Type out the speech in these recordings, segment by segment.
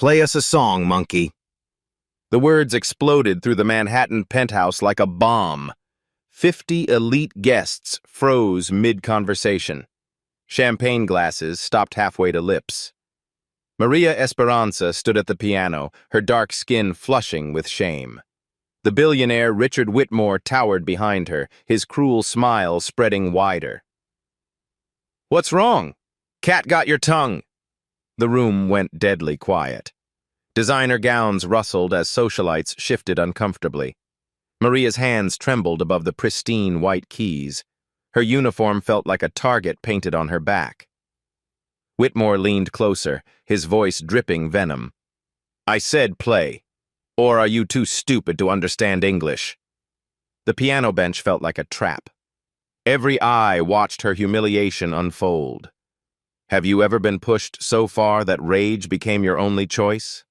Play us a song, monkey. The words exploded through the Manhattan penthouse like a bomb. 50 elite guests froze mid-conversation. Champagne glasses stopped halfway to lips. Maria Esperanza stood at the piano, her dark skin flushing with shame. The billionaire Richard Whitmore towered behind her, his cruel smile spreading wider. "What's wrong? Cat got your tongue." The room went deadly quiet. Designer gowns rustled as socialites shifted uncomfortably. Maria's hands trembled above the pristine white keys. Her uniform felt like a target painted on her back. Whitmore leaned closer, his voice dripping venom. "I said play. Or are you too stupid to understand English?" The piano bench felt like a trap. Every eye watched her humiliation unfold. Have you ever been pushed so far that rage became your only choice?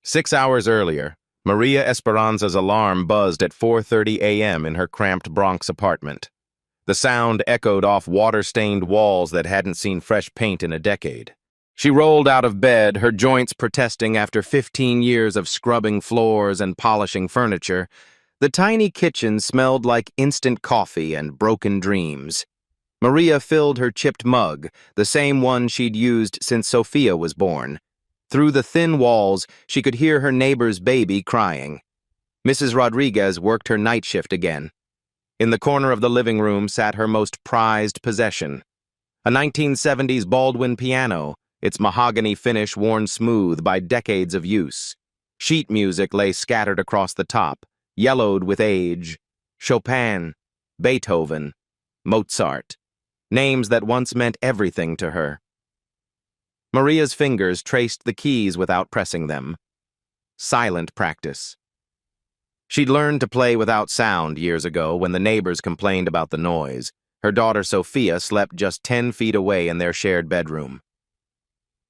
6 hours earlier, Maria Esperanza's alarm buzzed at 4:30 a.m. in her cramped Bronx apartment. The sound echoed off water-stained walls that hadn't seen fresh paint in a decade. She rolled out of bed, her joints protesting after 15 years of scrubbing floors and polishing furniture. The tiny kitchen smelled like instant coffee and broken dreams. Maria filled her chipped mug, the same one she'd used since Sophia was born. Through the thin walls, she could hear her neighbor's baby crying. Mrs. Rodriguez worked her night shift again. In the corner of the living room sat her most prized possession, a 1970s Baldwin piano, its mahogany finish worn smooth by decades of use. Sheet music lay scattered across the top, yellowed with age. Chopin, Beethoven, Mozart, names that once meant everything to her. Maria's fingers traced the keys without pressing them. Silent practice. She'd learned to play without sound years ago when the neighbors complained about the noise. Her daughter Sophia slept just 10 feet away in their shared bedroom.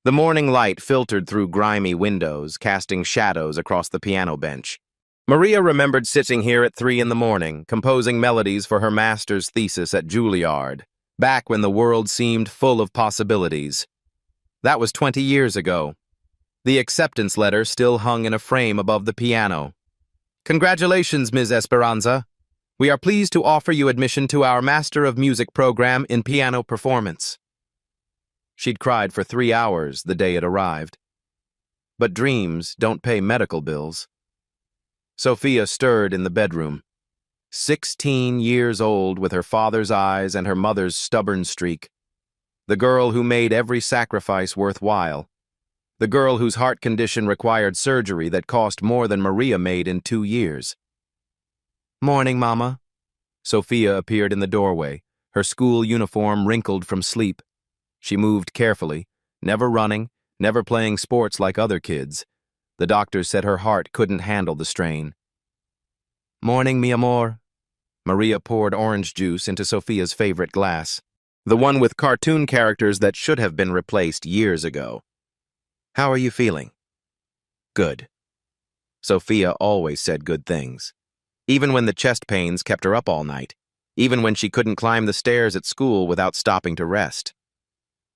The morning light filtered through grimy windows, casting shadows across the piano bench. Maria remembered sitting here at 3 in the morning, composing melodies for her master's thesis at Juilliard, back when the world seemed full of possibilities. That was 20 years ago. The acceptance letter still hung in a frame above the piano. "Congratulations, Ms. Esperanza. We are pleased to offer you admission to our Master of Music program in piano performance." She'd cried for 3 hours the day it arrived. But dreams don't pay medical bills. Sophia stirred in the bedroom. 16 years old with her father's eyes and her mother's stubborn streak. The girl who made every sacrifice worthwhile. The girl whose heart condition required surgery that cost more than Maria made in 2 years. "Morning, Mama." Sophia appeared in the doorway, her school uniform wrinkled from sleep. She moved carefully, never running, never playing sports like other kids. The doctors said her heart couldn't handle the strain. "Morning, mi amor." Maria poured orange juice into Sophia's favorite glass, the one with cartoon characters that should have been replaced years ago. "How are you feeling?" "Good." Sophia always said good things. Even when the chest pains kept her up all night. Even when she couldn't climb the stairs at school without stopping to rest.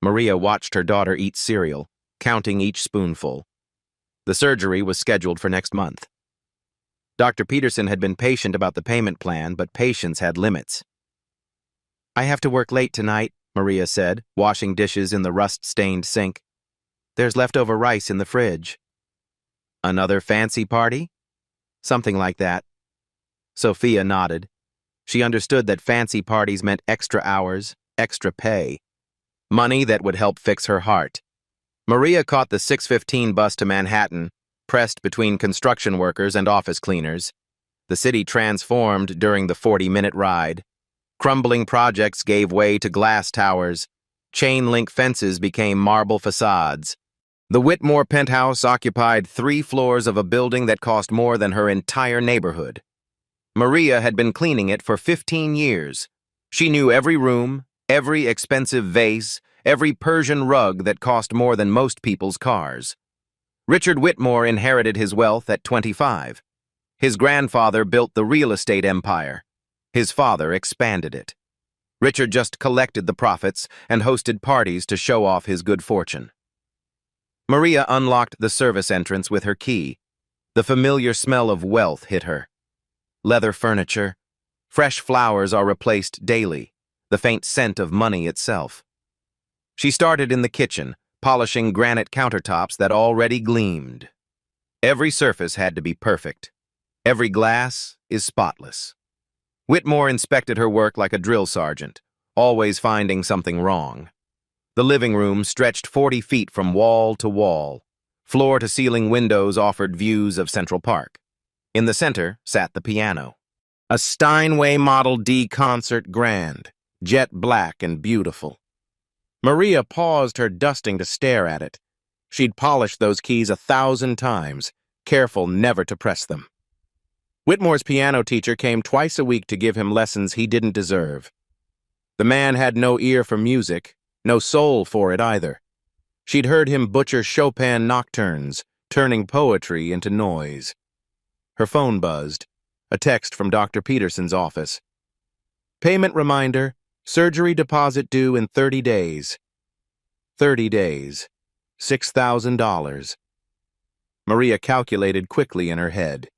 Maria watched her daughter eat cereal, counting each spoonful. The surgery was scheduled for next month. Dr. Peterson had been patient about the payment plan, but patience had limits. "I have to work late tonight," Maria said, washing dishes in the rust-stained sink. "There's leftover rice in the fridge." "Another fancy party?" "Something like that." Sophia nodded. She understood that fancy parties meant extra hours, extra pay. Money that would help fix her heart. Maria caught the 6:15 bus to Manhattan, pressed between construction workers and office cleaners. The city transformed during the 40-minute ride. Crumbling projects gave way to glass towers. Chain-link fences became marble facades. The Whitmore penthouse occupied 3 floors of a building that cost more than her entire neighborhood. Maria had been cleaning it for 15 years. She knew every room, every expensive vase, every Persian rug that cost more than most people's cars. Richard Whitmore inherited his wealth at 25. His grandfather built the real estate empire. His father expanded it. Richard just collected the profits and hosted parties to show off his good fortune. Maria unlocked the service entrance with her key. The familiar smell of wealth hit her. Leather furniture. Fresh flowers are replaced daily, the faint scent of money itself. She started in the kitchen, polishing granite countertops that already gleamed. Every surface had to be perfect. Every glass is spotless. Whitmore inspected her work like a drill sergeant, always finding something wrong. The living room stretched 40 feet from wall to wall. Floor-to-ceiling windows offered views of Central Park. In the center sat the piano. A Steinway Model D concert grand, jet black and beautiful. Maria paused her dusting to stare at it. She'd polished those keys 1,000 times, careful never to press them. Whitmore's piano teacher came twice a week to give him lessons he didn't deserve. The man had no ear for music, no soul for it either. She'd heard him butcher Chopin nocturnes, turning poetry into noise. Her phone buzzed. A text from Dr. Peterson's office. Payment reminder, surgery deposit due in 30 days. 30 days. $6,000. Maria calculated quickly in her head.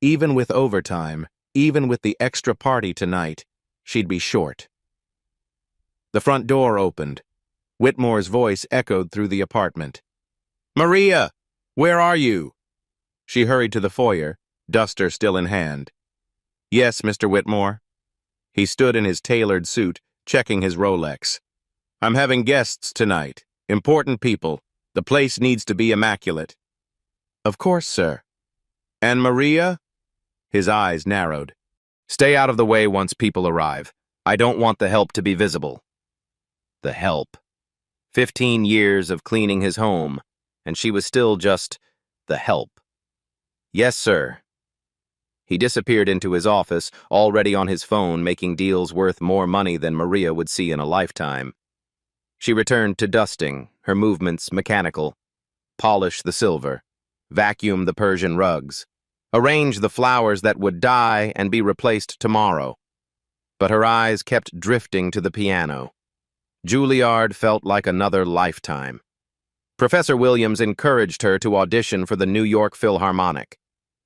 Even with overtime, even with the extra party tonight, she'd be short. The front door opened. Whitmore's voice echoed through the apartment. Maria, where are you? She hurried to the foyer, duster still in hand. Yes, Mr. Whitmore. He stood in his tailored suit, checking his Rolex. I'm having guests tonight. Important people. The place needs to be immaculate. Of course, sir. And Maria? His eyes narrowed. Stay out of the way once people arrive. I don't want the help to be visible. The help. 15 years of cleaning his home, and she was still just the help. Yes, sir. He disappeared into his office, already on his phone, making deals worth more money than Maria would see in a lifetime. She returned to dusting, her movements mechanical. Polish the silver, vacuum the Persian rugs, arrange the flowers that would die and be replaced tomorrow. But her eyes kept drifting to the piano. Juilliard felt like another lifetime. Professor Williams encouraged her to audition for the New York Philharmonic.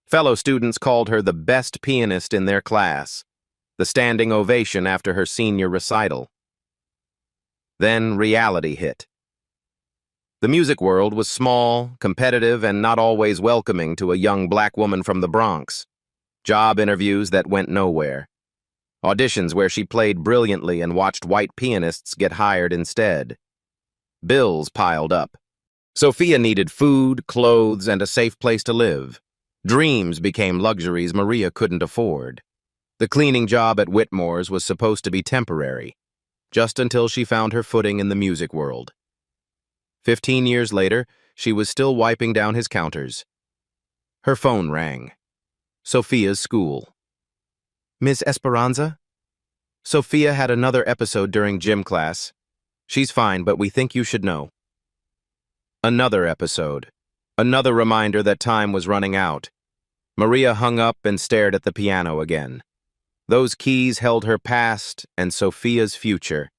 Fellow students called her the best pianist in their class. The standing ovation after her senior recital. Then reality hit. The music world was small, competitive, and not always welcoming to a young black woman from the Bronx. Job interviews that went nowhere. Auditions where she played brilliantly and watched white pianists get hired instead. Bills piled up. Sophia needed food, clothes, and a safe place to live. Dreams became luxuries Maria couldn't afford. The cleaning job at Whitmore's was supposed to be temporary, just until she found her footing in the music world. 15 years later, she was still wiping down his counters. Her phone rang. Sophia's school. Miss Esperanza? Sophia had another episode during gym class. She's fine, but we think you should know. Another episode. Another reminder that time was running out. Maria hung up and stared at the piano again. Those keys held her past and Sophia's future.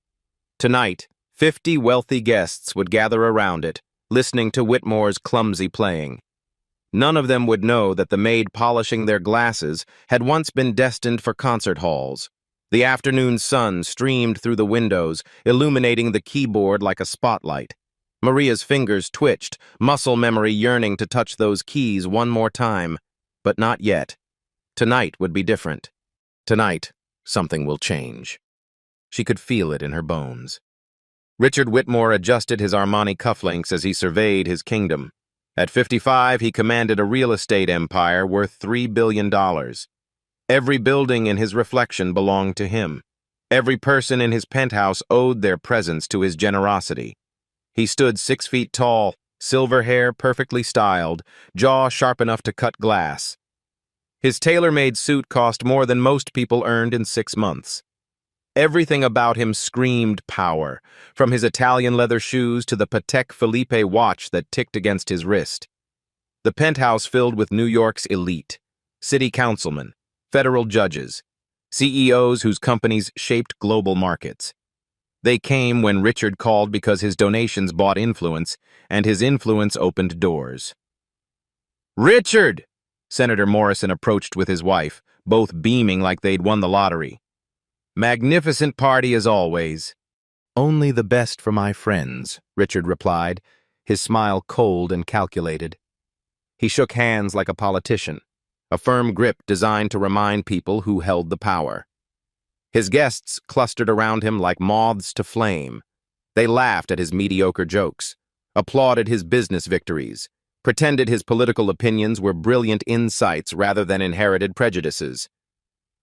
Tonight, 50 wealthy guests would gather around it, listening to Whitmore's clumsy playing. None of them would know that the maid polishing their glasses had once been destined for concert halls. The afternoon sun streamed through the windows, illuminating the keyboard like a spotlight. Maria's fingers twitched, muscle memory yearning to touch those keys one more time. But not yet. Tonight would be different. Tonight, something will change. She could feel it in her bones. Richard Whitmore adjusted his Armani cufflinks as he surveyed his kingdom. At 55, he commanded a real estate empire worth $3 billion. Every building in his reflection belonged to him. Every person in his penthouse owed their presence to his generosity. He stood 6 feet tall, silver hair perfectly styled, jaw sharp enough to cut glass. His tailor-made suit cost more than most people earned in 6 months. Everything about him screamed power, from his Italian leather shoes to the Patek Philippe watch that ticked against his wrist. The penthouse filled with New York's elite, city councilmen, federal judges, CEOs whose companies shaped global markets. They came when Richard called because his donations bought influence, and his influence opened doors. "Richard!" Senator Morrison approached with his wife, both beaming like they'd won the lottery. "Magnificent party as always." "Only the best for my friends," Richard replied, his smile cold and calculated. He shook hands like a politician, a firm grip designed to remind people who held the power. His guests clustered around him like moths to flame. They laughed at his mediocre jokes, applauded his business victories, pretended his political opinions were brilliant insights rather than inherited prejudices.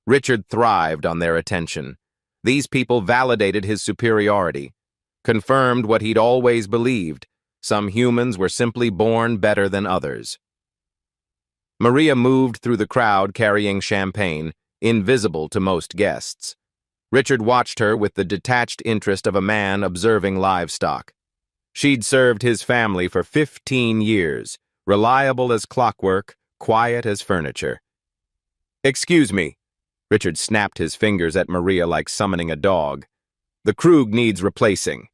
Richard thrived on their attention. These people validated his superiority, confirmed what he'd always believed: some humans were simply born better than others. Maria moved through the crowd carrying champagne, invisible to most guests. Richard watched her with the detached interest of a man observing livestock. She'd served his family for 15 years, reliable as clockwork, quiet as furniture. "Excuse me." Richard snapped his fingers at Maria like summoning a dog. "The Krug needs replacing."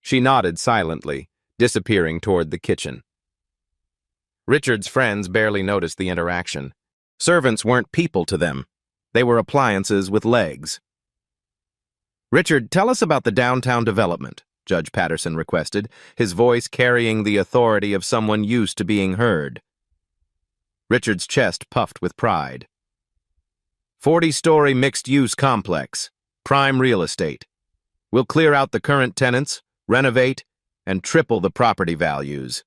She nodded silently, disappearing toward the kitchen. Richard's friends barely noticed the interaction. Servants weren't people to them. They were appliances with legs. "Richard, tell us about the downtown development," Judge Patterson requested, his voice carrying the authority of someone used to being heard. Richard's chest puffed with pride. 40-story mixed-use complex, prime real estate. We'll clear out the current tenants, renovate, and triple the property values."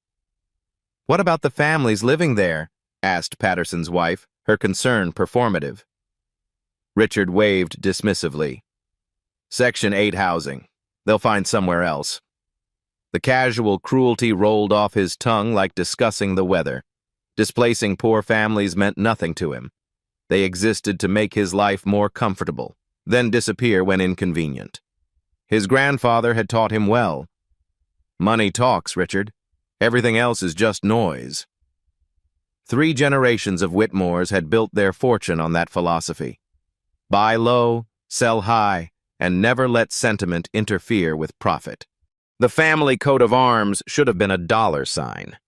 "What about the families living there?" asked Patterson's wife, her concern performative. Richard waved dismissively. "Section 8 housing. They'll find somewhere else." The casual cruelty rolled off his tongue like discussing the weather. Displacing poor families meant nothing to him. They existed to make his life more comfortable, then disappear when inconvenient. His grandfather had taught him well. "Money talks, Richard. Everything else is just noise." 3 generations of Whitmores had built their fortune on that philosophy. Buy low, sell high, and never let sentiment interfere with profit. The family coat of arms should have been a dollar sign.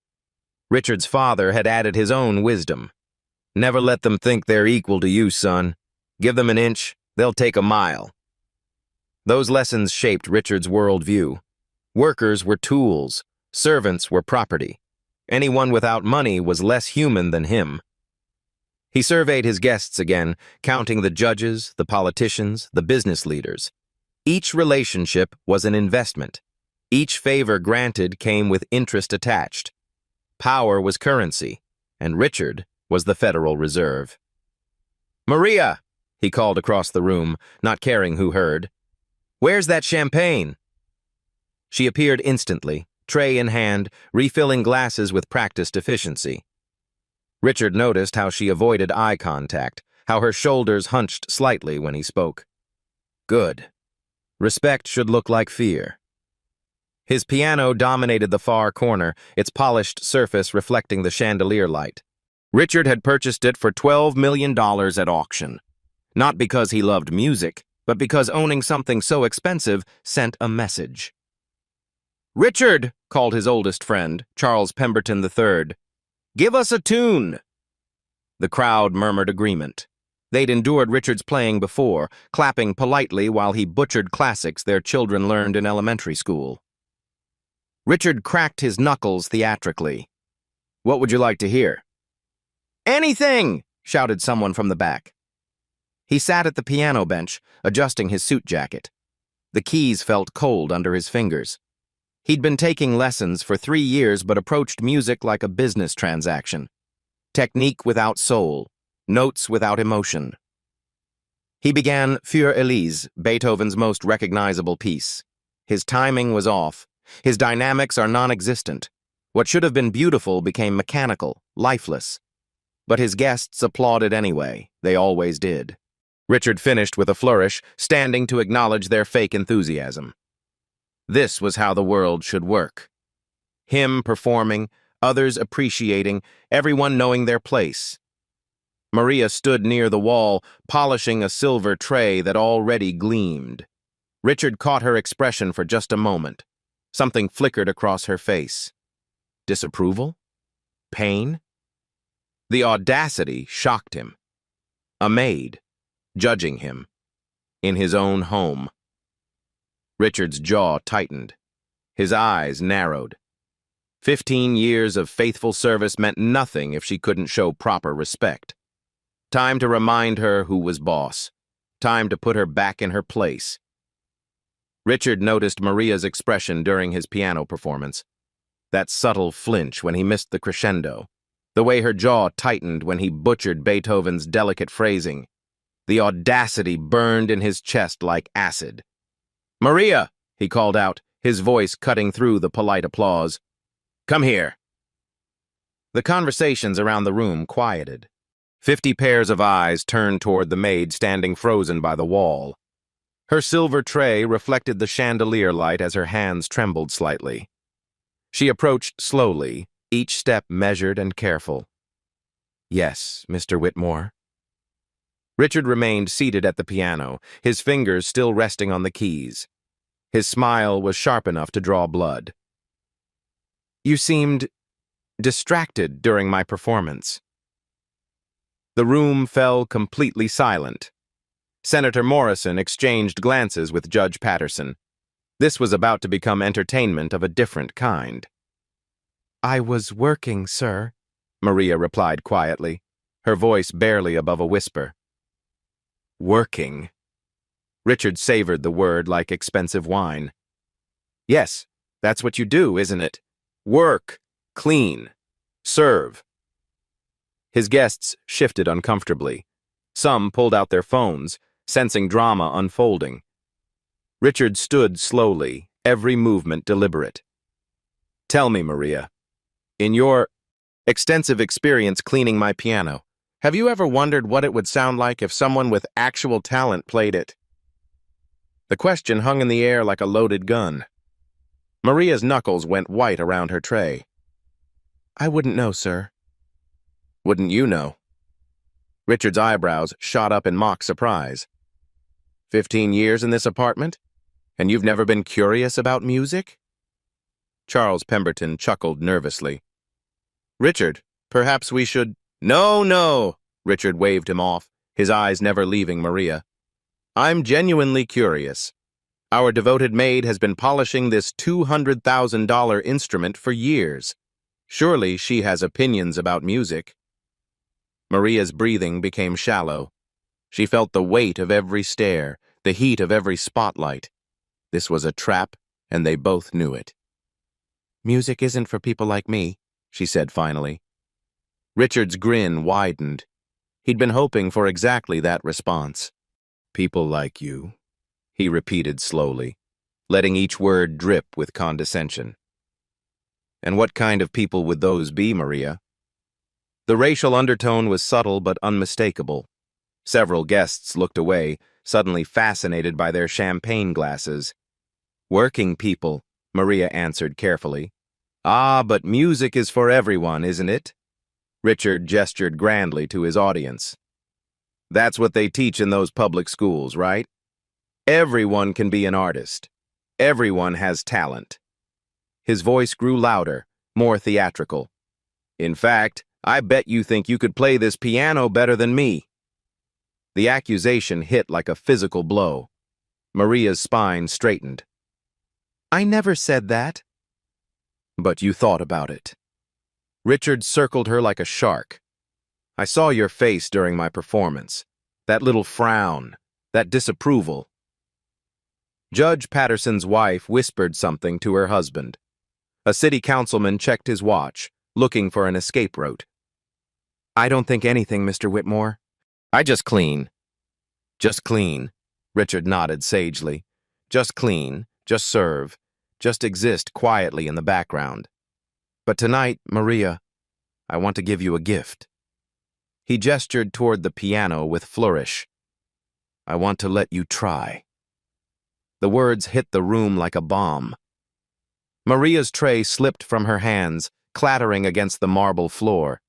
Richard's father had added his own wisdom. "Never let them think they're equal to you, son. Give them an inch, they'll take a mile." Those lessons shaped Richard's worldview. Workers were tools, servants were property. Anyone without money was less human than him. He surveyed his guests again, counting the judges, the politicians, the business leaders. Each relationship was an investment. Each favor granted came with interest attached. Power was currency, and Richard was the Federal Reserve. "Maria," he called across the room, not caring who heard. "Where's that champagne?" She appeared instantly, tray in hand, refilling glasses with practiced efficiency. Richard noticed how she avoided eye contact, how her shoulders hunched slightly when he spoke. Good. Respect should look like fear. His piano dominated the far corner, its polished surface reflecting the chandelier light. Richard had purchased it for $12 million at auction. Not because he loved music, but because owning something so expensive sent a message. "Richard," called his oldest friend, Charles Pemberton III, "give us a tune." The crowd murmured agreement. They'd endured Richard's playing before, clapping politely while he butchered classics their children learned in elementary school. Richard cracked his knuckles theatrically. "What would you like to hear?" "Anything!" shouted someone from the back. He sat at the piano bench, adjusting his suit jacket. The keys felt cold under his fingers. He'd been taking lessons for 3 years but approached music like a business transaction. Technique without soul, notes without emotion. He began Für Elise, Beethoven's most recognizable piece. His timing was off. His dynamics are non-existent. What should have been beautiful became mechanical, lifeless. But his guests applauded anyway. They always did. Richard finished with a flourish, standing to acknowledge their fake enthusiasm. This was how the world should work. Him performing, others appreciating, everyone knowing their place. Maria stood near the wall, polishing a silver tray that already gleamed. Richard caught her expression for just a moment. Something flickered across her face. Disapproval? Pain? The audacity shocked him. A maid, judging him, in his own home. Richard's jaw tightened. His eyes narrowed. 15 years of faithful service meant nothing if she couldn't show proper respect. Time to remind her who was boss. Time to put her back in her place. Richard noticed Maria's expression during his piano performance. That subtle flinch when he missed the crescendo. The way her jaw tightened when he butchered Beethoven's delicate phrasing. The audacity burned in his chest like acid. "Maria!" he called out, his voice cutting through the polite applause. "Come here." The conversations around the room quieted. 50 pairs of eyes turned toward the maid standing frozen by the wall. Her silver tray reflected the chandelier light as her hands trembled slightly. She approached slowly, each step measured and careful. "Yes, Mr. Whitmore." Richard remained seated at the piano, his fingers still resting on the keys. His smile was sharp enough to draw blood. "You seemed distracted during my performance." The room fell completely silent. Senator Morrison exchanged glances with Judge Patterson. This was about to become entertainment of a different kind. "I was working, sir," Maria replied quietly, her voice barely above a whisper. Working. Richard savored the word like expensive wine. "Yes, that's what you do, isn't it? Work, clean, serve." His guests shifted uncomfortably. Some pulled out their phones, sensing drama unfolding. Richard stood slowly, every movement deliberate. "Tell me, Maria, in your extensive experience cleaning my piano, have you ever wondered what it would sound like if someone with actual talent played it?" The question hung in the air like a loaded gun. Maria's knuckles went white around her tray. "I wouldn't know, sir." "Wouldn't you know?" Richard's eyebrows shot up in mock surprise. 15 years in this apartment? And you've never been curious about music? Charles Pemberton chuckled nervously. "Richard, perhaps we should—" "No, no," Richard waved him off, his eyes never leaving Maria. "I'm genuinely curious. Our devoted maid has been polishing this $200,000 instrument for years. Surely she has opinions about music." Maria's breathing became shallow. She felt the weight of every stare, the heat of every spotlight. This was a trap, and they both knew it. "Music isn't for people like me," she said finally. Richard's grin widened. He'd been hoping for exactly that response. "People like you," he repeated slowly, letting each word drip with condescension. "And what kind of people would those be, Maria?" The racial undertone was subtle but unmistakable. Several guests looked away, suddenly fascinated by their champagne glasses. "Working people," Maria answered carefully. "Ah, but music is for everyone, isn't it?" Richard gestured grandly to his audience. "That's what they teach in those public schools, right? Everyone can be an artist. Everyone has talent." His voice grew louder, more theatrical. "In fact, I bet you think you could play this piano better than me." The accusation hit like a physical blow. Maria's spine straightened. "I never said that." "But you thought about it." Richard circled her like a shark. "I saw your face during my performance. That little frown, that disapproval." Judge Patterson's wife whispered something to her husband. A city councilman checked his watch, looking for an escape route. "I don't think anything, Mr. Whitmore. I just clean." "Just clean," Richard nodded sagely. "Just clean, just serve, just exist quietly in the background. But tonight, Maria, I want to give you a gift." He gestured toward the piano with flourish. "I want to let you try." The words hit the room like a bomb. Maria's tray slipped from her hands, clattering against the marble floor.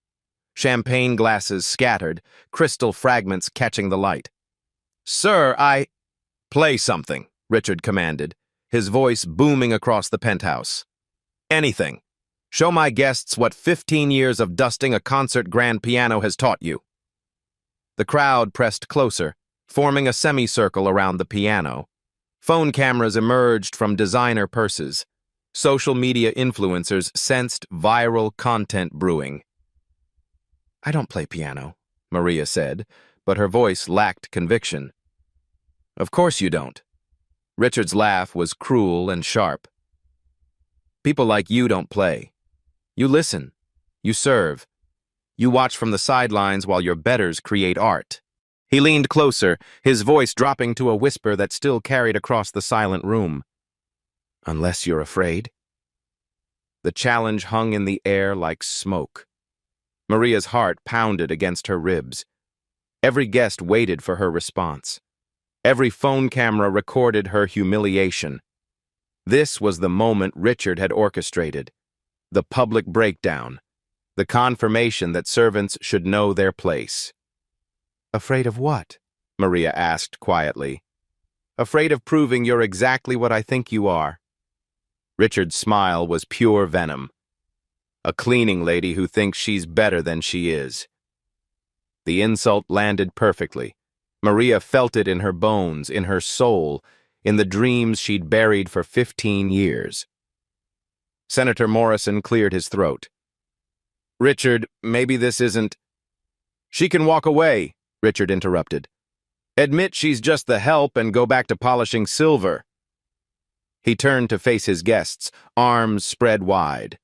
Champagne glasses scattered, crystal fragments catching the light. "Sir, Play something," Richard commanded, his voice booming across the penthouse. Anything. Show my guests what 15 years of dusting a concert grand piano has taught you. The crowd pressed closer, forming a semicircle around the piano. Phone cameras emerged from designer purses. Social media influencers sensed viral content brewing. I don't play piano, Maria said, but her voice lacked conviction. Of course you don't. Richard's laugh was cruel and sharp. People like you don't play. You listen. You serve. You watch from the sidelines while your betters create art. He leaned closer, his voice dropping to a whisper that still carried across the silent room. Unless you're afraid. The challenge hung in the air like smoke. Maria's heart pounded against her ribs. Every guest waited for her response. Every phone camera recorded her humiliation. This was the moment Richard had orchestrated. The public breakdown. The confirmation that servants should know their place. Afraid of what? Maria asked quietly. Afraid of proving you're exactly what I think you are. Richard's smile was pure venom. A cleaning lady who thinks she's better than she is. The insult landed perfectly. Maria felt it in her bones, in her soul, in the dreams she'd buried for 15 years. Senator Morrison cleared his throat. Richard, maybe this isn't... She can walk away, Richard interrupted. Admit she's just the help and go back to polishing silver. He turned to face his guests, arms spread wide.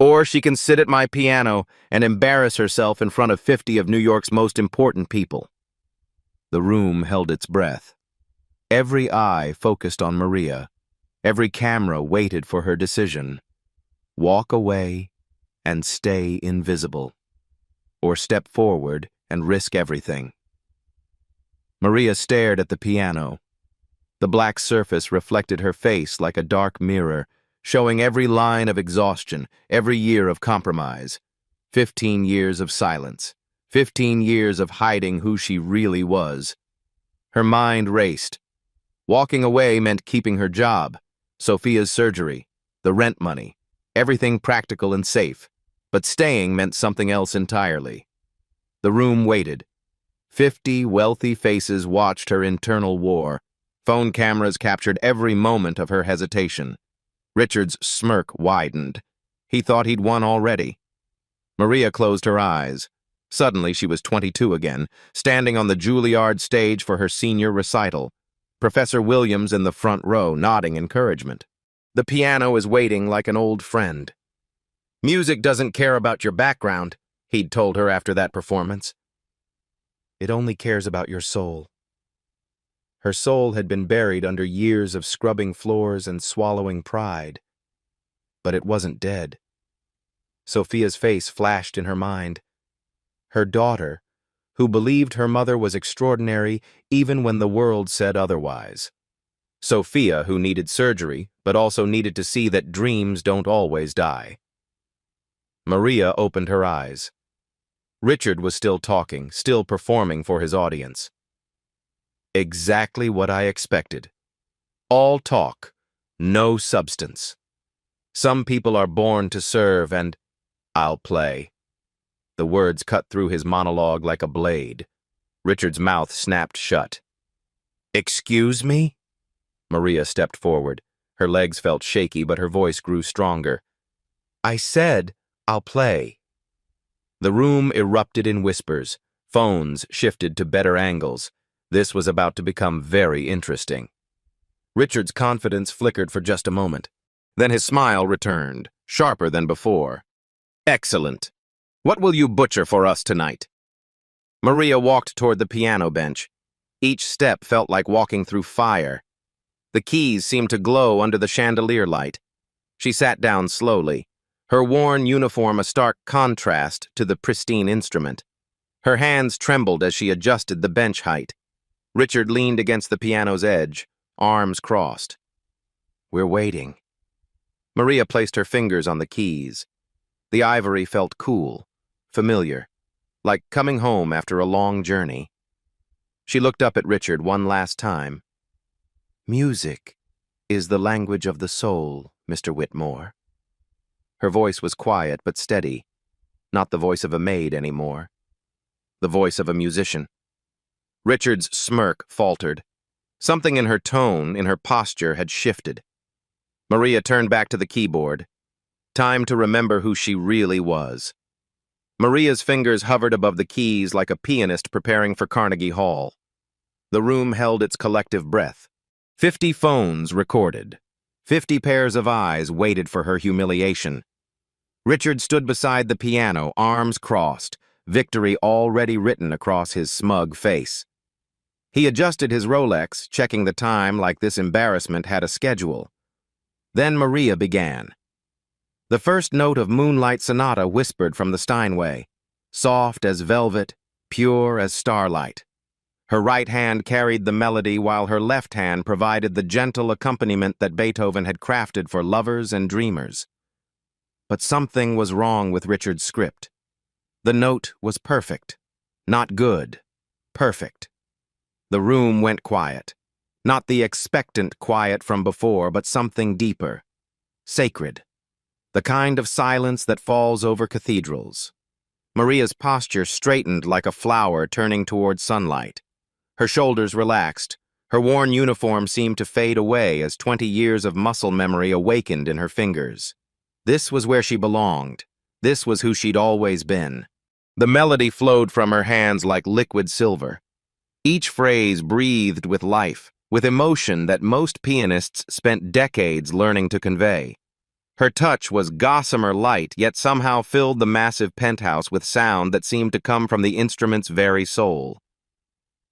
Or she can sit at my piano and embarrass herself in front of 50 of New York's most important people. The room held its breath. Every eye focused on Maria. Every camera waited for her decision. Walk away and stay invisible. Or step forward and risk everything. Maria stared at the piano. The black surface reflected her face like a dark mirror, showing every line of exhaustion, every year of compromise. 15 years of silence. 15 years of hiding who she really was. Her mind raced. Walking away meant keeping her job, Sophia's surgery, the rent money, everything practical and safe. But staying meant something else entirely. The room waited. 50 wealthy faces watched her internal war. Phone cameras captured every moment of her hesitation. Richard's smirk widened. He thought he'd won already. Maria closed her eyes. Suddenly she was 22 again, standing on the Juilliard stage for her senior recital. Professor Williams in the front row, nodding encouragement. The piano is waiting like an old friend. Music doesn't care about your background, he'd told her after that performance. It only cares about your soul. Her soul had been buried under years of scrubbing floors and swallowing pride. But it wasn't dead. Sophia's face flashed in her mind. Her daughter, who believed her mother was extraordinary even when the world said otherwise. Sophia, who needed surgery, but also needed to see that dreams don't always die. Maria opened her eyes. Richard was still talking, still performing for his audience. Exactly what I expected. All talk, no substance. Some people are born to serve and I'll play. The words cut through his monologue like a blade. Richard's mouth snapped shut. Excuse me? Maria stepped forward. Her legs felt shaky, but her voice grew stronger. I said, I'll play. The room erupted in whispers. Phones shifted to better angles. This was about to become very interesting. Richard's confidence flickered for just a moment. Then his smile returned, sharper than before. Excellent. What will you butcher for us tonight? Maria walked toward the piano bench. Each step felt like walking through fire. The keys seemed to glow under the chandelier light. She sat down slowly, her worn uniform a stark contrast to the pristine instrument. Her hands trembled as she adjusted the bench height. Richard leaned against the piano's edge, arms crossed. We're waiting. Maria placed her fingers on the keys. The ivory felt cool, familiar, like coming home after a long journey. She looked up at Richard one last time. Music is the language of the soul, Mr. Whitmore. Her voice was quiet but steady, not the voice of a maid anymore. The voice of a musician. Richard's smirk faltered. Something in her tone, in her posture, had shifted. Maria turned back to the keyboard. Time to remember who she really was. Maria's fingers hovered above the keys like a pianist preparing for Carnegie Hall. The room held its collective breath. 50 phones recorded. 50 pairs of eyes waited for her humiliation. Richard stood beside the piano, arms crossed, victory already written across his smug face. He adjusted his Rolex, checking the time like this embarrassment had a schedule. Then Maria began. The first note of Moonlight Sonata whispered from the Steinway, soft as velvet, pure as starlight. Her right hand carried the melody while her left hand provided the gentle accompaniment that Beethoven had crafted for lovers and dreamers. But something was wrong with Richard's script. The note was perfect. Not good. Perfect. The room went quiet. Not the expectant quiet from before, but something deeper. Sacred. The kind of silence that falls over cathedrals. Maria's posture straightened like a flower turning toward sunlight. Her shoulders relaxed. Her worn uniform seemed to fade away as 20 years of muscle memory awakened in her fingers. This was where she belonged. This was who she'd always been. The melody flowed from her hands like liquid silver. Each phrase breathed with life, with emotion that most pianists spent decades learning to convey. Her touch was gossamer light, yet somehow filled the massive penthouse with sound that seemed to come from the instrument's very soul.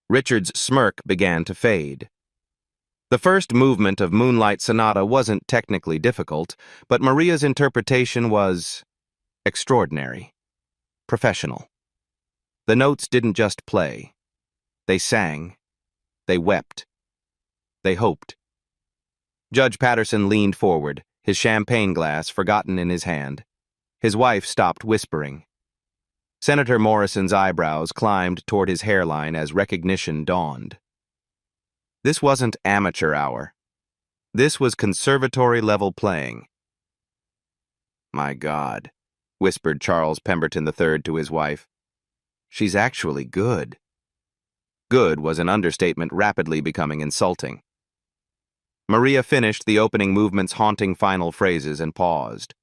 Richard's smirk began to fade. The first movement of Moonlight Sonata wasn't technically difficult, but Maria's interpretation was extraordinary, professional. The notes didn't just play. They sang. They wept. They hoped. Judge Patterson leaned forward, his champagne glass forgotten in his hand. His wife stopped whispering. Senator Morrison's eyebrows climbed toward his hairline as recognition dawned. This wasn't amateur hour. This was conservatory-level playing. "My God," whispered Charles Pemberton III to his wife. "She's actually good." Good was an understatement rapidly becoming insulting. Maria finished the opening movement's haunting final phrases and paused.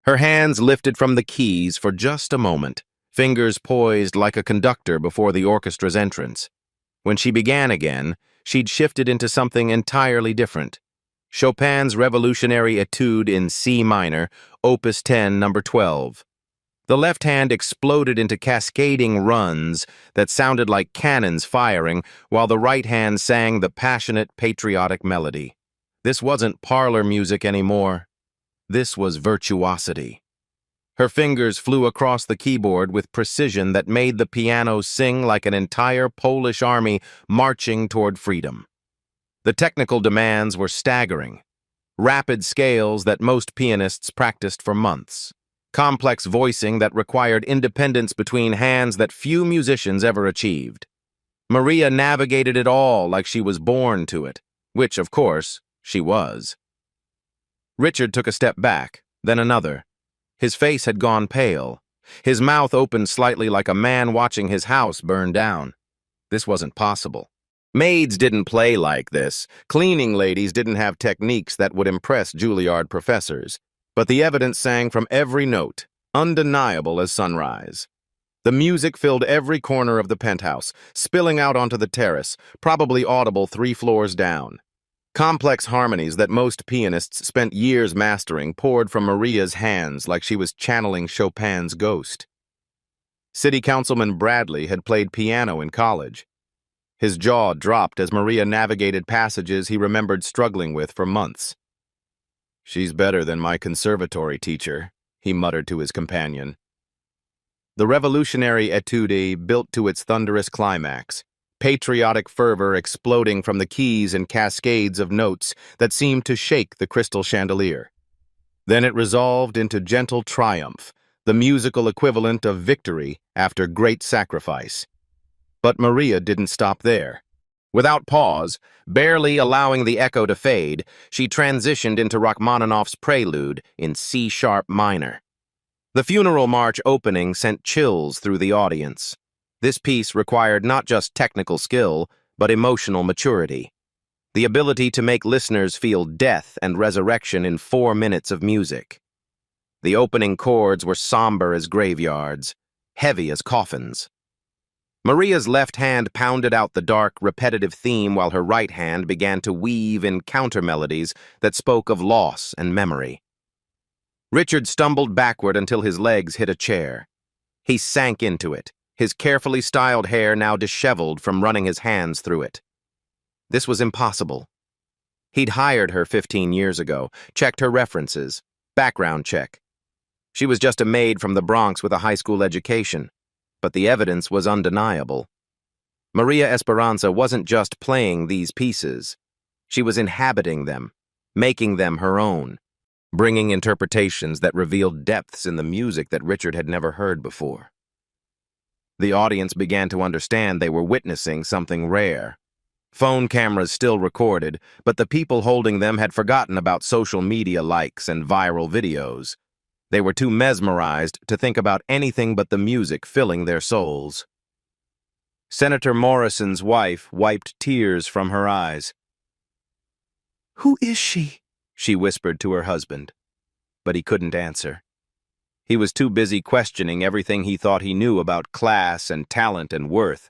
Her hands lifted from the keys for just a moment, fingers poised like a conductor before the orchestra's entrance. When she began again, she'd shifted into something entirely different. Chopin's revolutionary etude in C minor, Opus 10, number 12. The left hand exploded into cascading runs that sounded like cannons firing, while the right hand sang the passionate, patriotic melody. This wasn't parlor music anymore. This was virtuosity. Her fingers flew across the keyboard with precision that made the piano sing like an entire Polish army marching toward freedom. The technical demands were staggering. Rapid scales that most pianists practiced for months. Complex voicing that required independence between hands that few musicians ever achieved. Maria navigated it all like she was born to it, which, of course, she was. Richard took a step back, then another. His face had gone pale. His mouth opened slightly like a man watching his house burn down. This wasn't possible. Maids didn't play like this. Cleaning ladies didn't have techniques that would impress Juilliard professors. But the evidence sang from every note, undeniable as sunrise. The music filled every corner of the penthouse, spilling out onto the terrace, probably audible 3 floors down. Complex harmonies that most pianists spent years mastering poured from Maria's hands like she was channeling Chopin's ghost. City Councilman Bradley had played piano in college. His jaw dropped as Maria navigated passages he remembered struggling with for months. "She's better than my conservatory teacher," he muttered to his companion. The revolutionary etude built to its thunderous climax, patriotic fervor exploding from the keys and cascades of notes that seemed to shake the crystal chandelier. Then it resolved into gentle triumph, the musical equivalent of victory after great sacrifice. But Maria didn't stop there. Without pause, barely allowing the echo to fade, she transitioned into Rachmaninoff's Prelude in C-sharp minor. The funeral march opening sent chills through the audience. This piece required not just technical skill, but emotional maturity. The ability to make listeners feel death and resurrection in 4 minutes of music. The opening chords were somber as graveyards, heavy as coffins. Maria's left hand pounded out the dark, repetitive theme while her right hand began to weave in counter-melodies that spoke of loss and memory. Richard stumbled backward until his legs hit a chair. He sank into it, his carefully styled hair now disheveled from running his hands through it. This was impossible. He'd hired her 15 years ago, checked her references, background check. She was just a maid from the Bronx with a high school education, but the evidence was undeniable. Maria Esperanza wasn't just playing these pieces. She was inhabiting them, making them her own, bringing interpretations that revealed depths in the music that Richard had never heard before. The audience began to understand they were witnessing something rare. Phone cameras still recorded, but the people holding them had forgotten about social media likes and viral videos. They were too mesmerized to think about anything but the music filling their souls. Senator Morrison's wife wiped tears from her eyes. "Who is she?" she whispered to her husband, but he couldn't answer. He was too busy questioning everything he thought he knew about class and talent and worth.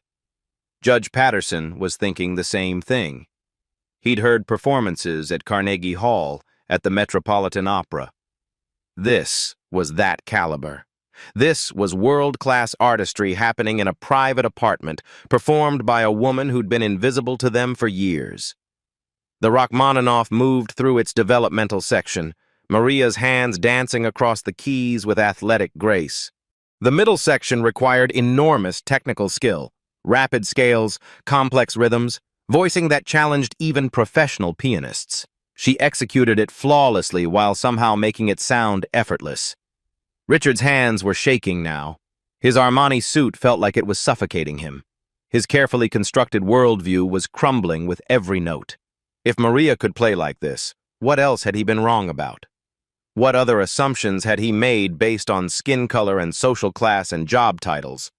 Judge Patterson was thinking the same thing. He'd heard performances at Carnegie Hall, at the Metropolitan Opera. This was that caliber. This was world-class artistry happening in a private apartment, performed by a woman who'd been invisible to them for years. The Rachmaninoff moved through its developmental section, Maria's hands dancing across the keys with athletic grace. The middle section required enormous technical skill, rapid scales, complex rhythms, voicing that challenged even professional pianists. She executed it flawlessly while somehow making it sound effortless. Richard's hands were shaking now. His Armani suit felt like it was suffocating him. His carefully constructed worldview was crumbling with every note. If Maria could play like this, what else had he been wrong about? What other assumptions had he made based on skin color and social class and job titles?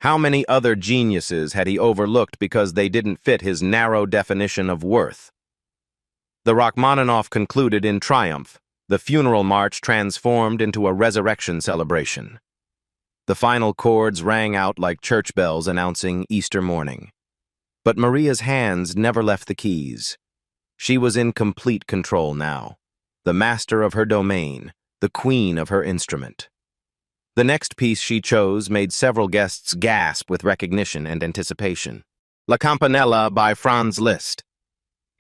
How many other geniuses had he overlooked because they didn't fit his narrow definition of worth? The Rachmaninoff concluded in triumph. The funeral march transformed into a resurrection celebration. The final chords rang out like church bells announcing Easter morning. But Maria's hands never left the keys. She was in complete control now, the master of her domain, the queen of her instrument. The next piece she chose made several guests gasp with recognition and anticipation. La Campanella by Franz Liszt.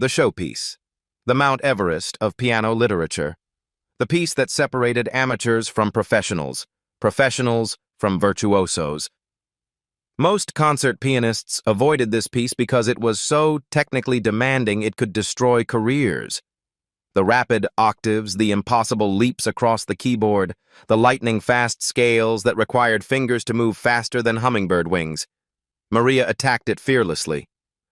The showpiece, the Mount Everest of piano literature, the piece that separated amateurs from professionals, professionals from virtuosos. Most concert pianists avoided this piece because it was so technically demanding it could destroy careers. The rapid octaves, the impossible leaps across the keyboard, the lightning-fast scales that required fingers to move faster than hummingbird wings. Maria attacked it fearlessly.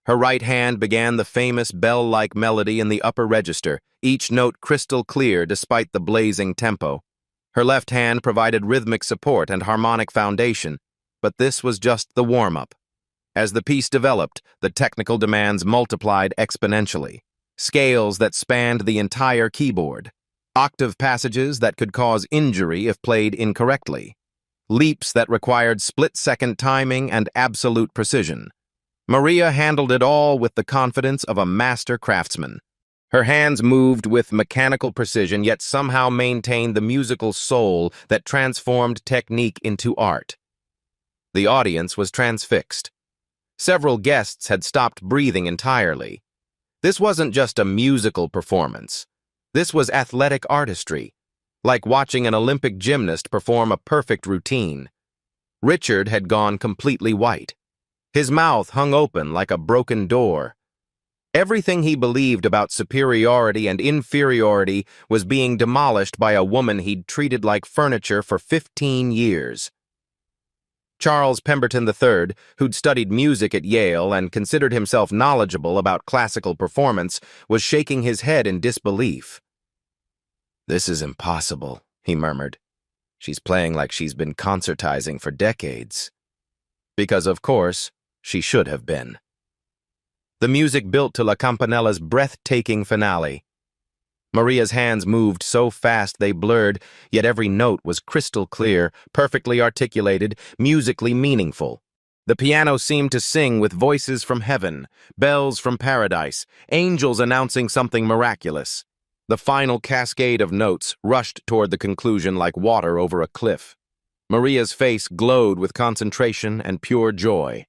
Her right hand began the famous bell-like melody in the upper register, each note crystal clear despite the blazing tempo. Her left hand provided rhythmic support and harmonic foundation, but this was just the warm-up. As the piece developed, the technical demands multiplied exponentially. Scales that spanned the entire keyboard, octave passages that could cause injury if played incorrectly, leaps that required split-second timing and absolute precision. Maria handled it all with the confidence of a master craftsman. Her hands moved with mechanical precision, yet somehow maintained the musical soul that transformed technique into art. The audience was transfixed. Several guests had stopped breathing entirely. This wasn't just a musical performance. This was athletic artistry, like watching an Olympic gymnast perform a perfect routine. Richard had gone completely white. His mouth hung open like a broken door. Everything he believed about superiority and inferiority was being demolished by a woman he'd treated like furniture for 15 years. Charles Pemberton III, who'd studied music at Yale and considered himself knowledgeable about classical performance, was shaking his head in disbelief. "This is impossible," he murmured. "She's playing like she's been concertizing for decades." Because, of course, she should have been. The music built to La Campanella's breathtaking finale. Maria's hands moved so fast they blurred, yet every note was crystal clear, perfectly articulated, musically meaningful. The piano seemed to sing with voices from heaven, bells from paradise, angels announcing something miraculous. The final cascade of notes rushed toward the conclusion like water over a cliff. Maria's face glowed with concentration and pure joy.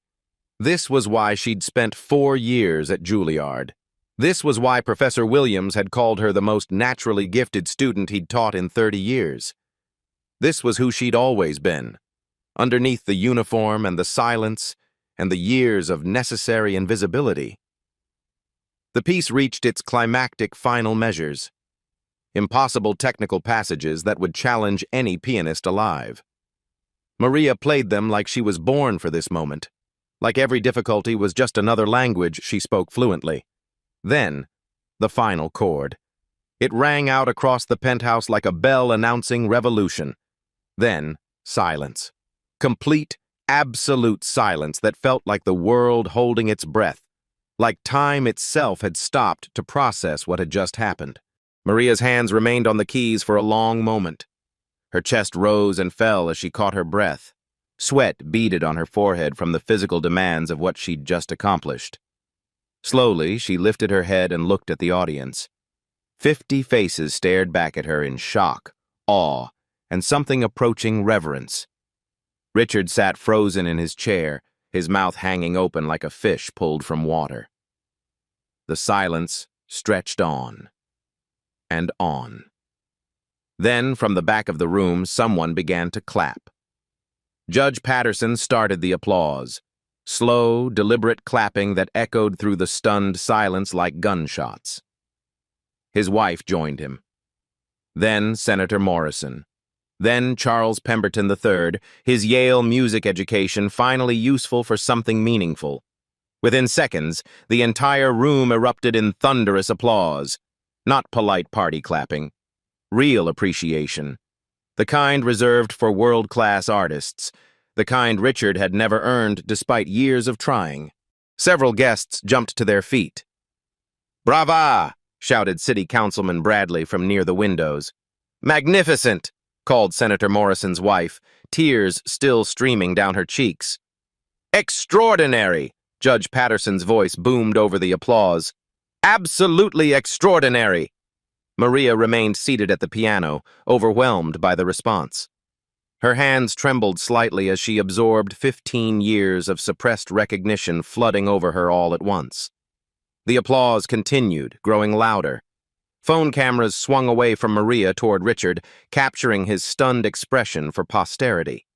This was why she'd spent 4 years at Juilliard. This was why Professor Williams had called her the most naturally gifted student he'd taught in 30 years. This was who she'd always been, underneath the uniform and the silence and the years of necessary invisibility. The piece reached its climactic final measures, impossible technical passages that would challenge any pianist alive. Maria played them like she was born for this moment, like every difficulty was just another language she spoke fluently. Then, the final chord. It rang out across the penthouse like a bell announcing revolution. Then, silence. Complete, absolute silence that felt like the world holding its breath, like time itself had stopped to process what had just happened. Maria's hands remained on the keys for a long moment. Her chest rose and fell as she caught her breath. Sweat beaded on her forehead from the physical demands of what she'd just accomplished. Slowly, she lifted her head and looked at the audience. 50 faces stared back at her in shock, awe, and something approaching reverence. Richard sat frozen in his chair, his mouth hanging open like a fish pulled from water. The silence stretched on and on. Then, from the back of the room, someone began to clap. Judge Patterson started the applause. Slow, deliberate clapping that echoed through the stunned silence like gunshots. His wife joined him. Then Senator Morrison. Then Charles Pemberton III, his Yale music education finally useful for something meaningful. Within seconds, the entire room erupted in thunderous applause. Not polite party clapping. Real appreciation. The kind reserved for world-class artists. The kind Richard had never earned despite years of trying. Several guests jumped to their feet. "Brava!" shouted City Councilman Bradley from near the windows. "Magnificent!" called Senator Morrison's wife, tears still streaming down her cheeks. "Extraordinary!" Judge Patterson's voice boomed over the applause. "Absolutely extraordinary!" Maria remained seated at the piano, overwhelmed by the response. Her hands trembled slightly as she absorbed 15 years of suppressed recognition flooding over her all at once. The applause continued, growing louder. Phone cameras swung away from Maria toward Richard, capturing his stunned expression for posterity.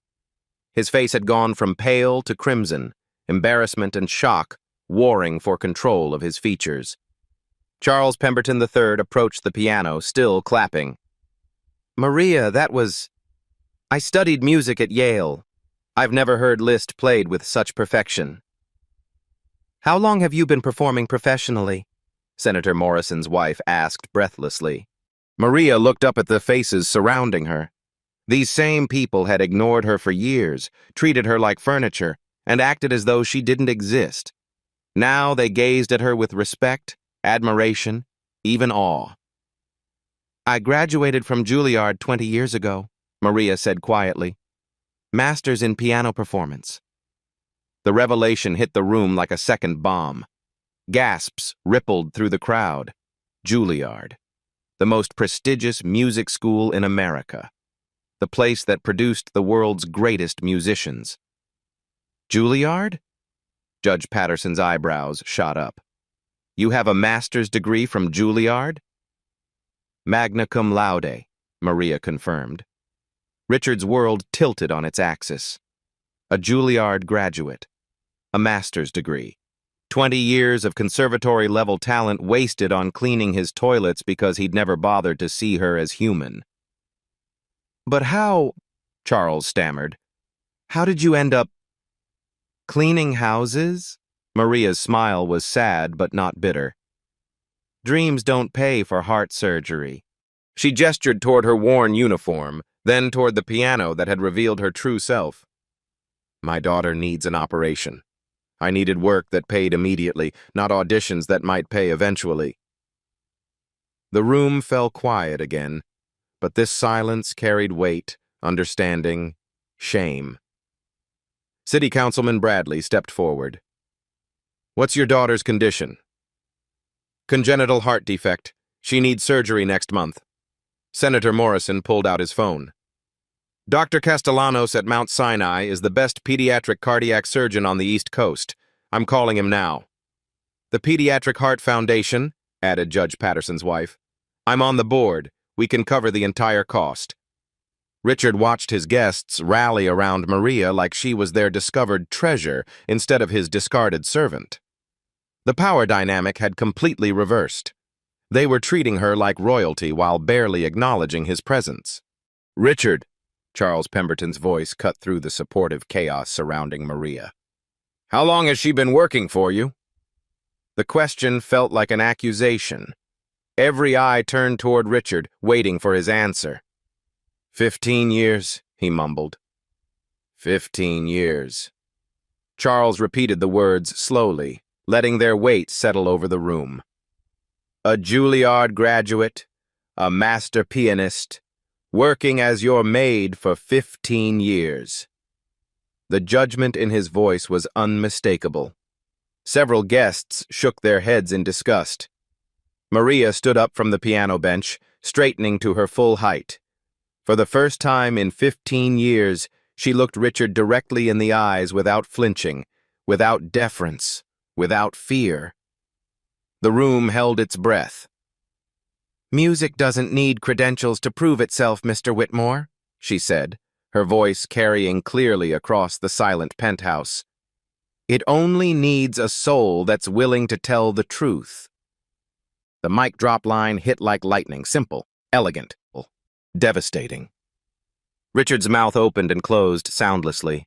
His face had gone from pale to crimson, embarrassment and shock warring for control of his features. Charles Pemberton III approached the piano, still clapping. "Maria, that was... I studied music at Yale. I've never heard Liszt played with such perfection." "How long have you been performing professionally?" Senator Morrison's wife asked breathlessly. Maria looked up at the faces surrounding her. These same people had ignored her for years, treated her like furniture, and acted as though she didn't exist. Now they gazed at her with respect, admiration, even awe. "I graduated from Juilliard 20 years ago," Maria said quietly. "Master's in piano performance." The revelation hit the room like a second bomb. Gasps rippled through the crowd. Juilliard, the most prestigious music school in America, the place that produced the world's greatest musicians. "Juilliard?" Judge Patterson's eyebrows shot up. "You have a master's degree from Juilliard?" "Magna cum laude," Maria confirmed. Richard's world tilted on its axis. A Juilliard graduate. A master's degree. 20 years of conservatory-level talent wasted on cleaning his toilets because he'd never bothered to see her as human. "But how?" Charles stammered. How did you end up cleaning houses? Maria's smile was sad but not bitter. Dreams don't pay for heart surgery. She gestured toward her worn uniform, then toward the piano that had revealed her true self. My daughter needs an operation. I needed work that paid immediately, not auditions that might pay eventually. The room fell quiet again, but this silence carried weight, understanding, shame. City Councilman Bradley stepped forward. What's your daughter's condition? Congenital heart defect. She needs surgery next month. Senator Morrison pulled out his phone. Dr. Castellanos at Mount Sinai is the best pediatric cardiac surgeon on the East Coast. I'm calling him now. The Pediatric Heart Foundation, added Judge Patterson's wife. I'm on the board. We can cover the entire cost. Richard watched his guests rally around Maria like she was their discovered treasure instead of his discarded servant. The power dynamic had completely reversed. They were treating her like royalty while barely acknowledging his presence. Richard, Charles Pemberton's voice cut through the supportive chaos surrounding Maria. How long has she been working for you? The question felt like an accusation. Every eye turned toward Richard, waiting for his answer. 15 years, he mumbled. 15 years. Charles repeated the words slowly, letting their weight settle over the room. A Juilliard graduate, a master pianist, working as your maid for 15 years. The judgment in his voice was unmistakable. Several guests shook their heads in disgust. Maria stood up from the piano bench, straightening to her full height. For the first time in 15 years, she looked Richard directly in the eyes without flinching, without deference, without fear. The room held its breath. Music doesn't need credentials to prove itself, Mr. Whitmore, she said, her voice carrying clearly across the silent penthouse. It only needs a soul that's willing to tell the truth. The mic drop line hit like lightning, simple, elegant, devastating. Richard's mouth opened and closed soundlessly.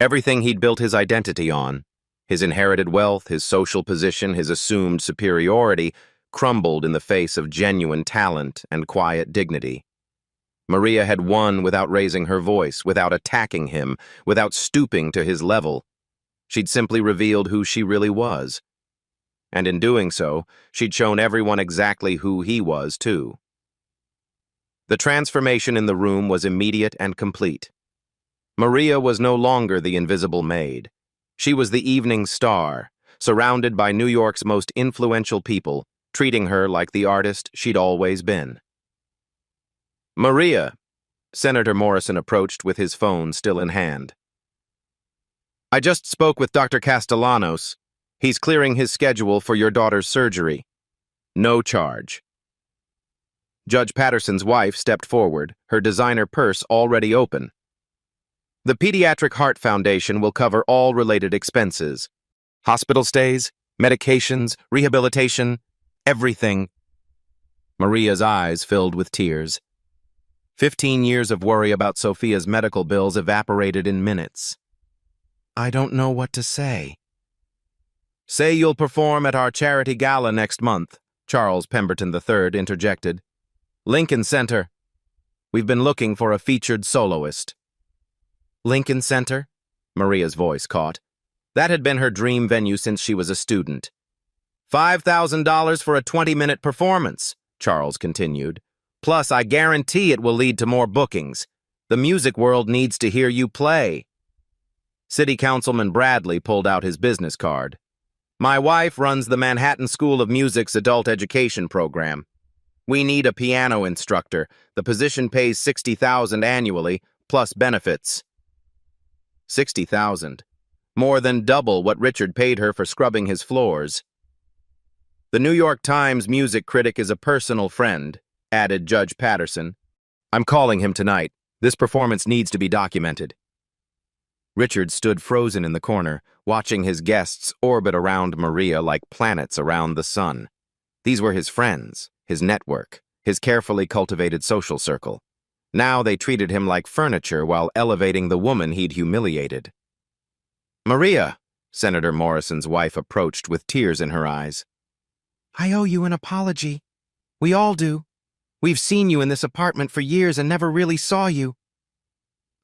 Everything he'd built his identity on, his inherited wealth, his social position, his assumed superiority, crumbled in the face of genuine talent and quiet dignity. Maria had won without raising her voice, without attacking him, without stooping to his level. She'd simply revealed who she really was. And in doing so, she'd shown everyone exactly who he was, too. The transformation in the room was immediate and complete. Maria was no longer the invisible maid. She was the evening star, surrounded by New York's most influential people, treating her like the artist she'd always been. Maria, Senator Morrison approached with his phone still in hand. I just spoke with Dr. Castellanos. He's clearing his schedule for your daughter's surgery. No charge. Judge Patterson's wife stepped forward, her designer purse already open. The Pediatric Heart Foundation will cover all related expenses. Hospital stays, medications, rehabilitation, everything. Maria's eyes filled with tears. 15 years of worry about Sophia's medical bills evaporated in minutes. I don't know what to say. Say you'll perform at our charity gala next month, Charles Pemberton III interjected. Lincoln Center. We've been looking for a featured soloist. Lincoln Center? Maria's voice caught. That had been her dream venue since she was a student. $5,000 for a 20-minute performance, Charles continued. Plus, I guarantee it will lead to more bookings. The music world needs to hear you play. City Councilman Bradley pulled out his business card. My wife runs the Manhattan School of Music's adult education program. We need a piano instructor. The position pays $60,000 annually, plus benefits. $60,000. More than double what Richard paid her for scrubbing his floors. The New York Times music critic is a personal friend, added Judge Patterson. I'm calling him tonight. This performance needs to be documented. Richard stood frozen in the corner, watching his guests orbit around Maria like planets around the sun. These were his friends, his network, his carefully cultivated social circle. Now they treated him like furniture while elevating the woman he'd humiliated. "Maria," Senator Morrison's wife approached with tears in her eyes. "I owe you an apology. We all do. We've seen you in this apartment for years and never really saw you."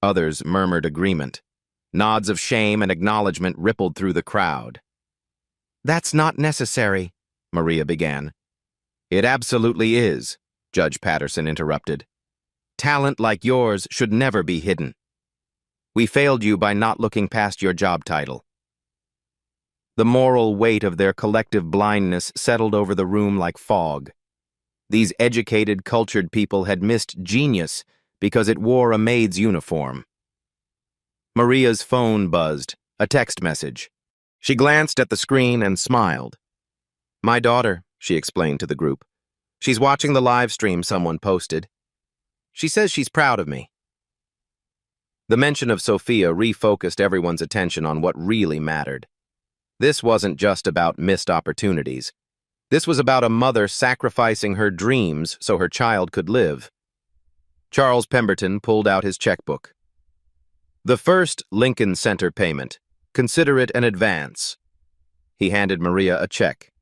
Others murmured agreement. Nods of shame and acknowledgement rippled through the crowd. "That's not necessary," Maria began. "It absolutely is," Judge Patterson interrupted. "Talent like yours should never be hidden. We failed you by not looking past your job title." The moral weight of their collective blindness settled over the room like fog. These educated, cultured people had missed genius because it wore a maid's uniform. Maria's phone buzzed, a text message. She glanced at the screen and smiled. "My daughter," she explained to the group. "She's watching the live stream someone posted. She says she's proud of me." The mention of Sophia refocused everyone's attention on what really mattered. This wasn't just about missed opportunities. This was about a mother sacrificing her dreams so her child could live. Charles Pemberton pulled out his checkbook. "The first Lincoln Center payment. Consider it an advance." He handed Maria a check.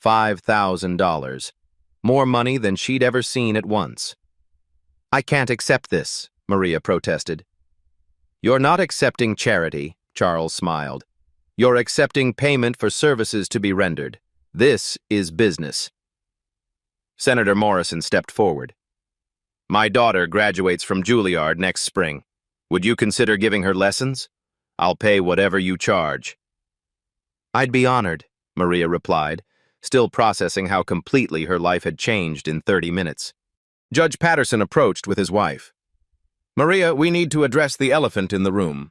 $5,000. More money than she'd ever seen at once. "I can't accept this," Maria protested. "You're not accepting charity," Charles smiled. "You're accepting payment for services to be rendered. This is business." Senator Morrison stepped forward. "My daughter graduates from Juilliard next spring. Would you consider giving her lessons? I'll pay whatever you charge." "I'd be honored," Maria replied, still processing how completely her life had changed in 30 minutes. Judge Patterson approached with his wife. "Maria, we need to address the elephant in the room."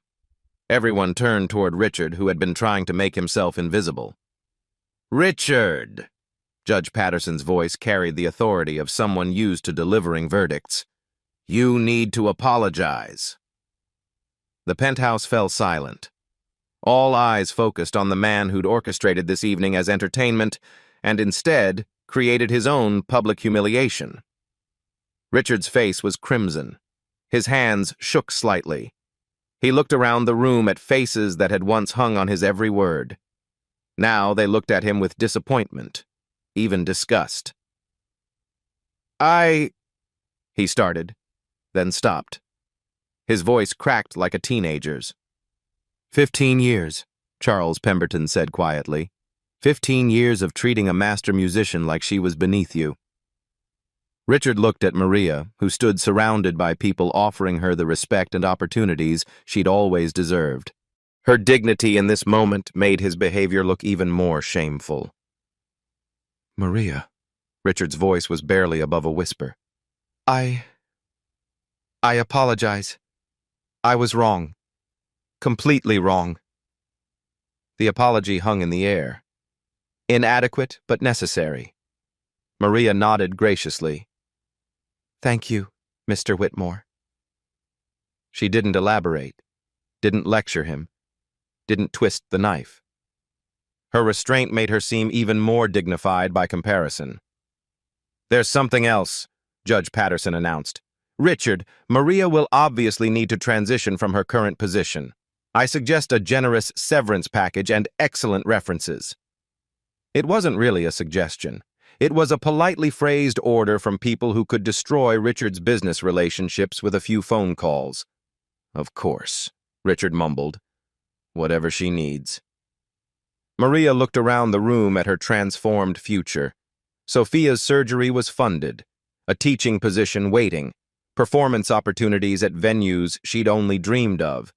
Everyone turned toward Richard, who had been trying to make himself invisible. "Richard!" Judge Patterson's voice carried the authority of someone used to delivering verdicts. "You need to apologize." The penthouse fell silent. All eyes focused on the man who'd orchestrated this evening as entertainment and instead created his own public humiliation. Richard's face was crimson. His hands shook slightly. He looked around the room at faces that had once hung on his every word. Now they looked at him with disappointment, even disgust. He started, then stopped. His voice cracked like a teenager's. 15 years, Charles Pemberton said quietly. 15 years of treating a master musician like she was beneath you. Richard looked at Maria, who stood surrounded by people offering her the respect and opportunities she'd always deserved. Her dignity in this moment made his behavior look even more shameful. "Maria," Richard's voice was barely above a whisper. I apologize. I was wrong. Completely wrong." The apology hung in the air. Inadequate, but necessary. Maria nodded graciously. "Thank you, Mr. Whitmore." She didn't elaborate, didn't lecture him, didn't twist the knife. Her restraint made her seem even more dignified by comparison. "There's something else," Judge Patterson announced. "Richard, Maria will obviously need to transition from her current position. I suggest a generous severance package and excellent references." It wasn't really a suggestion. It was a politely phrased order from people who could destroy Richard's business relationships with a few phone calls. "Of course," Richard mumbled. "Whatever she needs." Maria looked around the room at her transformed future. Sophia's surgery was funded, a teaching position waiting, performance opportunities at venues she'd only dreamed of,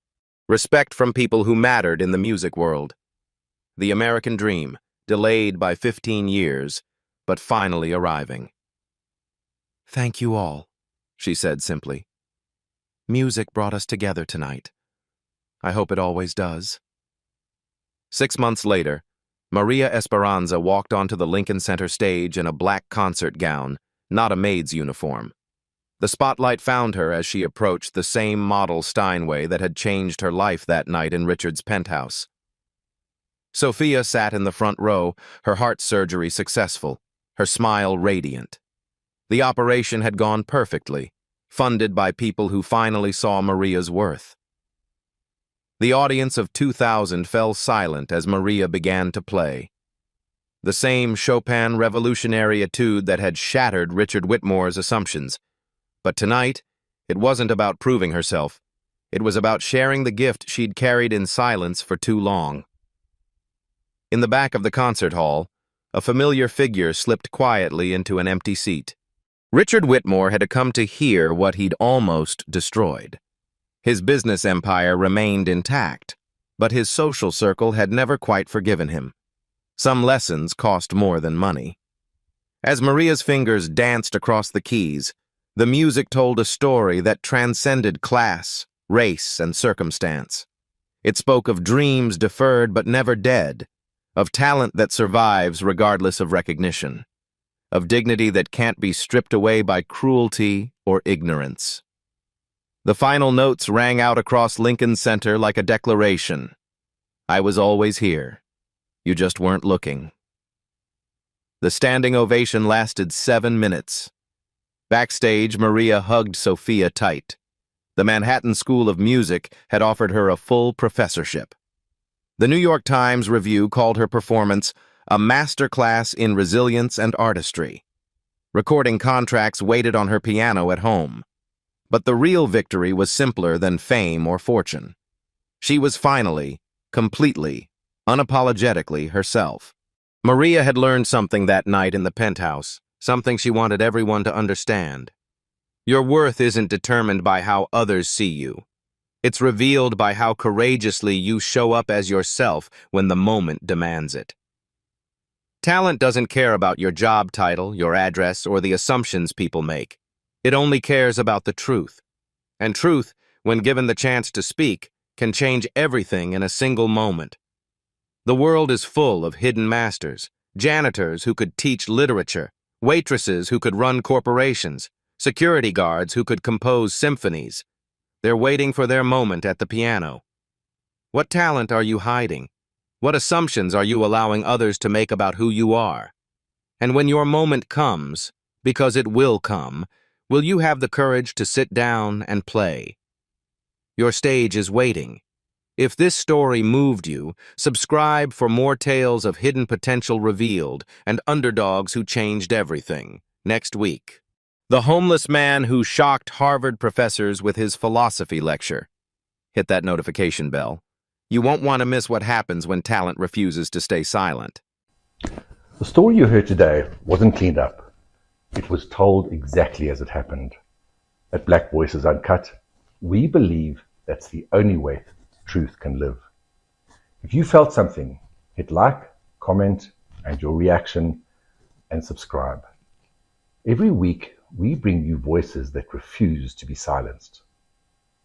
respect from people who mattered in the music world. The American dream, delayed by 15 years, but finally arriving. "Thank you all," she said simply. "Music brought us together tonight. I hope it always does." 6 months later, Maria Esperanza walked onto the Lincoln Center stage in a black concert gown, not a maid's uniform. The spotlight found her as she approached the same model Steinway that had changed her life that night in Richard's penthouse. Sophia sat in the front row, her heart surgery successful, her smile radiant. The operation had gone perfectly, funded by people who finally saw Maria's worth. The audience of 2,000 fell silent as Maria began to play. The same Chopin revolutionary etude that had shattered Richard Whitmore's assumptions. But tonight, it wasn't about proving herself. It was about sharing the gift she'd carried in silence for too long. In the back of the concert hall, a familiar figure slipped quietly into an empty seat. Richard Whitmore had come to hear what he'd almost destroyed. His business empire remained intact, but his social circle had never quite forgiven him. Some lessons cost more than money. As Maria's fingers danced across the keys, the music told a story that transcended class, race, and circumstance. It spoke of dreams deferred but never dead, of talent that survives regardless of recognition, of dignity that can't be stripped away by cruelty or ignorance. The final notes rang out across Lincoln Center like a declaration. I was always here. You just weren't looking. The standing ovation lasted 7 minutes. Backstage, Maria hugged Sophia tight. The Manhattan School of Music had offered her a full professorship. The New York Times Review called her performance a masterclass in resilience and artistry. Recording contracts waited on her piano at home. But the real victory was simpler than fame or fortune. She was finally, completely, unapologetically herself. Maria had learned something that night in the penthouse, something she wanted everyone to understand. Your worth isn't determined by how others see you. It's revealed by how courageously you show up as yourself when the moment demands it. Talent doesn't care about your job title, your address, or the assumptions people make. It only cares about the truth. And truth, when given the chance to speak, can change everything in a single moment. The world is full of hidden masters, janitors who could teach literature, waitresses who could run corporations, security guards who could compose symphonies. They're waiting for their moment at the piano. What talent are you hiding? What assumptions are you allowing others to make about who you are? And when your moment comes, because it will come, will you have the courage to sit down and play? Your stage is waiting. If this story moved you, subscribe for more tales of hidden potential revealed and underdogs who changed everything, next week. The homeless man who shocked Harvard professors with his philosophy lecture. Hit that notification bell. You won't want to miss what happens when talent refuses to stay silent. The story you heard today wasn't cleaned up. It was told exactly as it happened. At Black Voices Uncut, we believe that's the only way truth can live. If you felt something, hit like, comment, and your reaction, and subscribe. Every week, we bring you voices that refuse to be silenced.